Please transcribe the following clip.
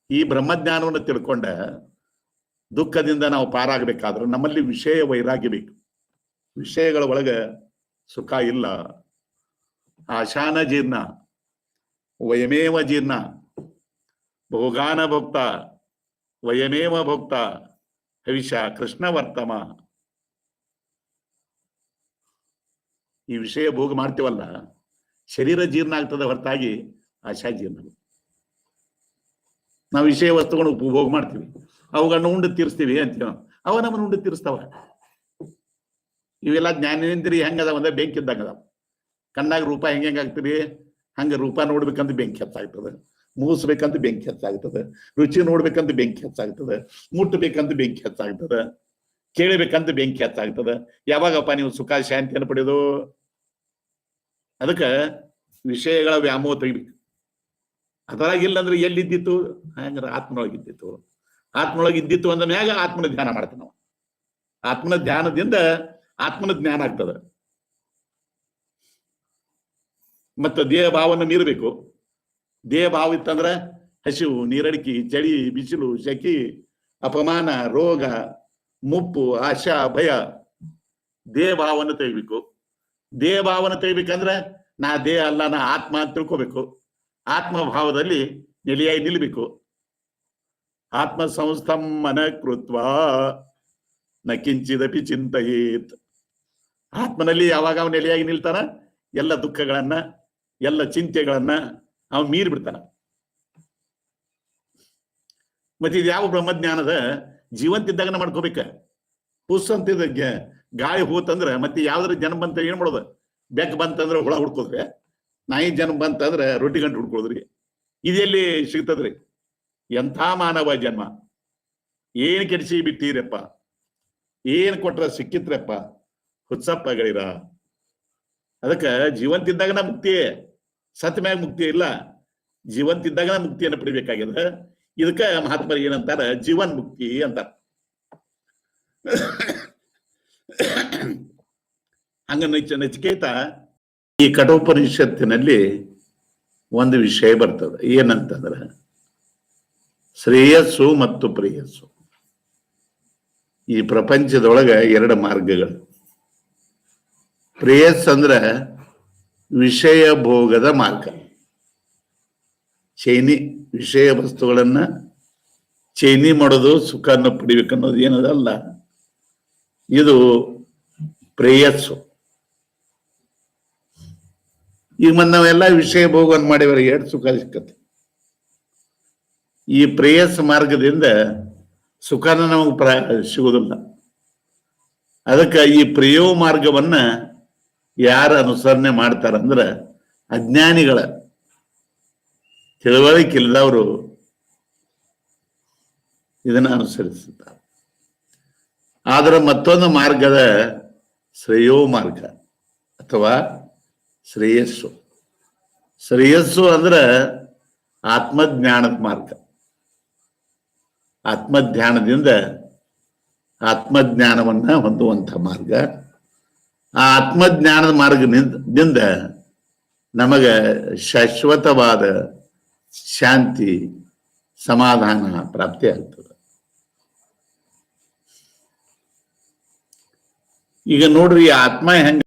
ಈ ಬ್ರಹ್ಮಜ್ಞಾನವನ್ನು ತಿಳ್ಕೊಂಡ ದುಃಖದಿಂದ ನಾವು ಪಾರಾಗಬೇಕಾದ್ರೆ ನಮ್ಮಲ್ಲಿ ವಿಷಯ ವೈರಾಗ್ಯ ಬೇಕು. ವಿಷಯಗಳ ಒಳಗ ಸುಖ ಇಲ್ಲ. ಆಶಾನ ಜೀರ್ಣ ವಯಮೇವ ಜೀರ್ಣ ಭೋಗಾನ ಭೋಕ್ತ ವಯಮೇವ ಭೋಕ್ತ ಹವಿಷ ಕೃಷ್ಣ ವರ್ತಮ. ಈ ವಿಷಯ ಭೋಗ ಮಾಡ್ತೀವಲ್ಲ, ಶರೀರ ಜೀರ್ಣ ಆಗ್ತದೆ ಹೊರತಾಗಿ ಆಶಾ ಜೀರ್ಣ. ನಾವು ವಿಷಯ ವಸ್ತುಗಳು ಭೋಗ ಮಾಡ್ತೀವಿ, ಅವುಗಳನ್ನ ಉಂಡು ತೀರಿಸ್ತೀವಿ ಅಂತೀವಿ. ಅವ ನಮ್ಮನ್ನು ಉಂಡು ತೀರಿಸ್ತಾವ. ಇವೆಲ್ಲ ಜ್ಞಾನೇಂದ್ರಿಯ ಹೆಂಗದಾವ ಅಂದ್ರೆ ಬೆಂಕಿ ಇದ್ದಂಗ ಅದಾವ. ಕಣ್ಣಾಗ ರೂಪ ಹೆಂಗಾಗ್ತದೆ ಹಂಗ ರೂಪ ನೋಡ್ಬೇಕಂತ ಬೆಂಕಿ ಹೆಚ್ಚಾಗ್ತದೆ, ಮೂಸ್ಬೇಕಂತ ಬೆಂಕಿ ಹೆಚ್ಚಾಗ್ತದೆ, ರುಚಿ ನೋಡ್ಬೇಕಂತ ಬೆಂಕಿ ಹೆಚ್ಚಾಗ್ತದೆ, ಮುಟ್ಟಬೇಕಂತ ಬೆಂಕಿ ಹೆಚ್ಚಾಗ್ತದೆ, ಕೇಳಬೇಕಂತ ಬೆಂಕಿ ಹೆಚ್ಚಾಗ್ತದೆ. ಯಾವಾಗಪ್ಪ ನೀವು ಸುಖ ಶಾಂತಿಯನ್ನು ಪಡೆಯೋದು? ಅದಕ್ಕೆ ವಿಷಯಗಳ ವ್ಯಾಮೋಹ ತೆಗಿಬೇಕು. ಅದರಾಗಿಲ್ಲ ಅಂದ್ರೆ ಎಲ್ಲಿದ್ದಿತ್ತು? ಹಂಗಾರೆ ಆತ್ಮನೊಳಗಿದ್ದಿತ್ತು. ಆತ್ಮನೊಳಗಿದ್ದಿತ್ತು ಅಂದ ಮ್ಯಾಗ ಆತ್ಮನ ಧ್ಯಾನ ಮಾಡ್ತಾನೆ ನಾವು. ಆತ್ಮನ ಧ್ಯಾನದಿಂದ ಆತ್ಮನ ಜ್ಞಾನ ಆಗ್ತದೆ. ಮತ್ತು ದೇಹ ಭಾವವನ್ನು ಮೀರಬೇಕು. ದೇಹ ಭಾವ ಇತ್ತಂದ್ರೆ ಹಸಿವು, ನೀರಡಿಕೆ, ಚಳಿ, ಬಿಸಿಲು, ಶೆಕಿ, ಅಪಮಾನ, ರೋಗ, ಮುಪ್ಪು, ಆಶಾ, ಭಯ, ದೇಹ ಭಾವವನ್ನು ತೆಗಿಬೇಕು. ದೇಹ ಭಾವನ ತೆಗಿಬೇಕಂದ್ರೆ ನಾ ದೇಹ ಅಲ್ಲ, ನಾ ಆತ್ಮ ಅಂತ ತಿಳ್ಕೋಬೇಕು. ಆತ್ಮ ಭಾವದಲ್ಲಿ ನೆಲೆಯಾಗಿ ನಿಲ್ಬೇಕು. ಆತ್ಮ ಸಂಸ್ಥಂ ಮನ ಕೃತ್ವ ನ ಕಿಂಚಿದಪಿ ಚಿಂತೆಯೇತ್. ಆತ್ಮನಲ್ಲಿ ಯಾವಾಗ ಅವನು ನೆಲೆಯಾಗಿ ನಿಲ್ತಾನ, ಎಲ್ಲ ದುಃಖಗಳನ್ನ ಎಲ್ಲ ಚಿಂತೆಗಳನ್ನ ಅವನು ಮೀರಿ ಬಿಡ್ತಾನ. ಮತ್ತೆ ಇದು ಯಾವ ಬ್ರಹ್ಮಜ್ಞಾನದ ಜೀವಂತಿದ್ದಾಗನ ಮಾಡ್ಕೋಬೇಕ. ಪುಸ್ ಅಂತಿದ್ದ ಗಾಳಿ ಹೋತಂದ್ರ ಮತ್ತೆ ಯಾವ್ದ್ರ ಜನ್ಮ ಬಂತ ಏನ್ ಮಾಡೋದು? ಬೆಕ್ಕ ಬಂತಂದ್ರೆ ಹುಳ ಹುಡ್ಕೋದ್ರಿ, ನಾಯಿ ಜನ್ಮ ಬಂತಂದ್ರೆ ರೊಟ್ಟಿ ಗಂಟು ಹುಡ್ಕೋದ್ರಿ. ಇದೆಲ್ಲಿ ಸಿಗ್ತದ್ರಿ? ಎಂಥ ಮಾನವ ಜನ್ಮ! ಏನ್ ಕೆಡಿಸಿ ಬಿಟ್ಟೀರಪ್ಪ, ಏನ್ ಕೊಟ್ರ ಸಿಕ್ಕಿತ್ರಪ್ಪ, ಹುಚ್ಚಪ್ಪಗಳಿರ. ಅದಕ್ಕೆ ಜೀವಂತಿದ್ದಾಗನ ಮುಕ್ತಿ, ಸತ್ ಮ್ಯಾಗ ಮುಕ್ತಿ ಇಲ್ಲ. ಜೀವಂತಿದ್ದಾಗನ ಮುಕ್ತಿಯನ್ನು ಪಡಿಬೇಕಾಗ್ಯದ. ಇದಕ್ಕ ಮಹಾತ್ಮರು ಏನಂತಾರ? ಜೀವನ್ ಮುಕ್ತಿ ಅಂತಾರ. ಹಂಗ ನಚಿಕೇತ ಈ ಕಠೋಪನಿಷತ್ತಿನಲ್ಲಿ ಒಂದು ವಿಷಯ ಬರ್ತದೆ. ಏನಂತಂದ್ರ ಶ್ರೇಯಸ್ಸು ಮತ್ತು ಪ್ರೇಯಸ್ಸು. ಈ ಪ್ರಪಂಚದೊಳಗ ಎರಡು ಮಾರ್ಗಗಳು. ಪ್ರೇಯಸ್ ಅಂದ್ರ ವಿಷಯ ಭೋಗದ ಮಾರ್ಗ. ಚೈನಿ ವಿಷಯ ವಸ್ತುಗಳನ್ನ ಚೈನಿ ಮಾಡೋದು, ಸುಖವನ್ನು ಪಡಿಬೇಕನ್ನೋದು ಏನದಲ್ಲ, ಇದು ಪ್ರೇಯಸ್ಸು. ಈಗ ನಾವೆಲ್ಲ ವಿಷಯ ಭೋಗವನ್ನು ಮಾಡಿವರೆ ಎರಡು ಸುಖ ಸಿಕ್ಕತ್ತೆ. ಈ ಪ್ರೇಯಸ್ ಮಾರ್ಗದಿಂದ ಸುಖನ ನಮಗೆ ಸಿಗುವುದಿಲ್ಲ. ಅದಕ್ಕೆ ಈ ಪ್ರೇಯೋ ಮಾರ್ಗವನ್ನ ಯಾರು ಅನುಸರಣೆ ಮಾಡ್ತಾರಂದ್ರ ಅಜ್ಞಾನಿಗಳ, ತಿಳುವಳಿಕಿಲ್ಲದವರು ಇದನ್ನ ಅನುಸರಿಸುತ್ತಾರೆ. ಆದ್ರೆ ಮತ್ತೊಂದು ಮಾರ್ಗದ ಶ್ರೇಯೋ ಮಾರ್ಗ ಅಥವಾ ಶ್ರೇಯಸ್ಸು. ಶ್ರೇಯಸ್ಸು ಅಂದ್ರೆ ಆತ್ಮಜ್ಞಾನದ ಮಾರ್ಗ. ಆತ್ಮಧ್ಯಾನದಿಂದ ಆತ್ಮಜ್ಞಾನವನ್ನ ಹೊಂದುವಂಥ ಮಾರ್ಗ. ಆ ಆತ್ಮಜ್ಞಾನದ ಮಾರ್ಗದಿಂದ ನಮಗೆ ಶಾಶ್ವತವಾದ ಶಾಂತಿ, ಸಮಾಧಾನ ಪ್ರಾಪ್ತಿ ಆಗ್ತದೆ. ಈಗ ನೋಡ್ರಿ, ಆತ್ಮ ಹೆಂಗ